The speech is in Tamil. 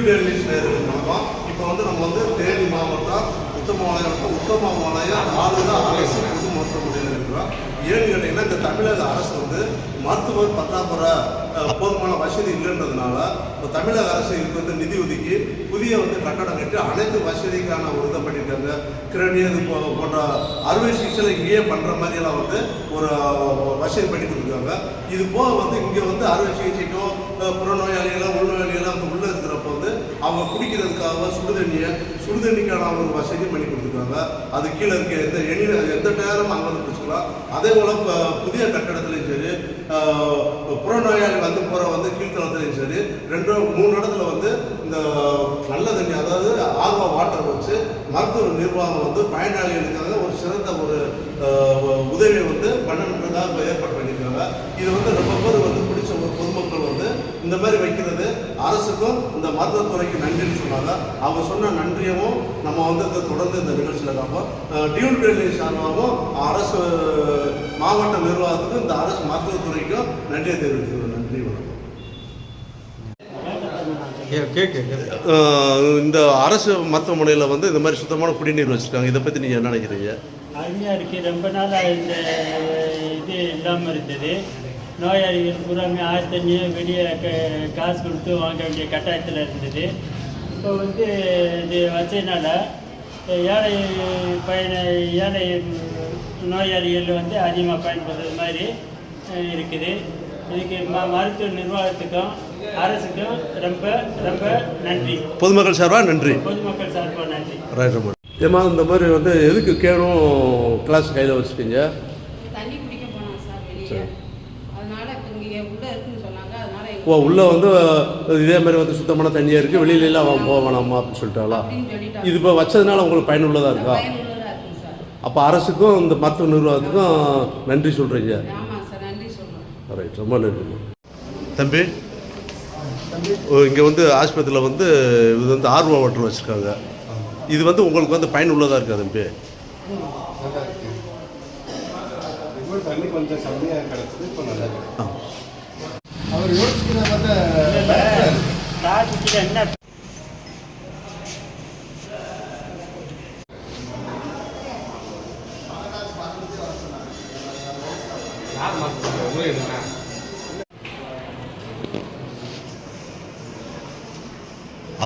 டெலிஸ் வணக்கம். இப்போ நம்ம தேனி மாவட்டம் உத்தமபாளையம் ஆளுநர் அரசு பொது மருத்துவமனையில் இருக்கிறோம். ஏன்னு கேட்டீங்கன்னா, இந்த தமிழக அரசு மருத்துவர் பற்றாக்குறை போதுமான வசதி இல்லைன்றதுனால இப்போ தமிழக அரசு இதுக்கு நிதி ஒதுக்கி புதிய கட்டடம் கட்டி அனைத்து வசதிக்கான ஒரு இதை பண்ணியிருக்காங்க. கிரேனியது போன்ற அறுவை சிகிச்சை இங்கேயே பண்ணுற மாதிரியெல்லாம் ஒரு வசதி பண்ணி கொடுத்துருக்காங்க. இது போக இங்கே அறுவை சிகிச்சைக்கும் புறநோயாளிகளாம் உள்நோயாளிகளாம் உள்ளே இருக்கிறப்போ அவங்க குடிக்கிறதுக்காக சுடுதண்ணிக்கான ஒரு வசதி பண்ணி கொடுத்துருக்காங்க. அது கீழே இருக்க எந்த நேரம் அங்கே பிடிச்சிக்கலாம். அதே போல் புதிய கட்டடத்துலையும் சரி, புறநோயாளி போகிற கீழ்த்தளத்துலையும் சரி 2-3 இடத்துல இந்த நல்ல தண்ணி, அதாவது ஆர்வா வாட்டர் வச்சு மருத்துவ நிர்வாகம் பயனாளிகளுக்காக ஒரு சிறந்த ஒரு உதவியை பண்ணணுன்றதாக ஏற்பாடு பண்ணியிருக்காங்க. இது ரொம்ப பேர் பிடிச்ச ஒரு பொதுமக்கள் இந்த மாதிரி வைக்கிறது அரசுக்கும் இந்த மருத்துவத்துறைக்கு நன்றின்னு சொன்னாங்க. அவங்க சொன்ன நன்றியவும் நம்ம தொடர்ந்து இந்த நிகழ்ச்சியில் பார்ப்போம். டியூல் டெல்லி சார்பாகவும் அரசு மாவட்ட நிர்வாகத்துக்கும் இந்த அரசு மருத்துவத்துறைக்கும் நன்றியை தெரிவித்துக்கிறோம். நன்றி, வணக்கம். இந்த அரசு மருத்துவமனையில் இந்த மாதிரி சுத்தமான குடிநீர் வச்சுருக்காங்க. இதை பற்றி நீங்கள் என்ன நினைக்கிறீங்க? அருமையாக இருக்குது. ரொம்ப நாள் இந்த இது இல்லாமல் இருந்தது. நோயாளிகள் பூராமே ஆத்தண்ணி வெளியே காசு கொடுத்து வாங்க வேண்டிய கட்டாயத்தில் இருந்தது. இப்போ இது வச்சதுனால ஏழை நோயாளிகள் அதிகமாக பயன்படுறது மாதிரி இருக்குது. இதுக்கு மருத்துவ நிர்வாகத்துக்கும் அரசுக்கும் ரொம்ப ரொம்ப நன்றி. பொதுமக்கள் சார்பாக நன்றி. பொதுமக்கள் சார்பாக நன்றி. ஏமா இந்த மாதிரி எதுக்கு கேனும் கிளாஸ் கையில் வச்சுட்டீங்க? தண்ணி குடிக்க போனாங்க சார் வெளியே. அதனால இங்கே உள்ளே இருக்குன்னு சொன்னாங்க. அதனால இதே மாதிரி சுத்தமான தண்ணியாக இருக்குது, வெளியிலலாம் அவன் போக வேணாமா அப்படின்னு சொல்லிட்டாங்களா? இது இப்போ வச்சதுனால உங்களுக்கு பயனுள்ளதாக இருக்கா? பயனுள்ளதாக இருக்குங்க சார். அப்போ அரசுக்கும் இந்த மருத்துவ நிர்வாகத்துக்கும் நன்றி சொல்கிறீங்க? ஆமாம் சார், நன்றி சொல்கிறோம். ரைட், ரொம்ப நன்றி. தம்பி, இங்கே ஆஸ்பத்திரியில் இது ஆர்வா வாட்டர் வச்சுருக்காங்க. இது உங்களுக்கு பயனுள்ளதாக இருக்கா தம்பி? தண்ணி கொஞ்சம் கம்மியாக கிடக்குது. இப்போ நல்லா இருக்கு. அவர் யோசிக்கிற என்ன யார் மாற்ற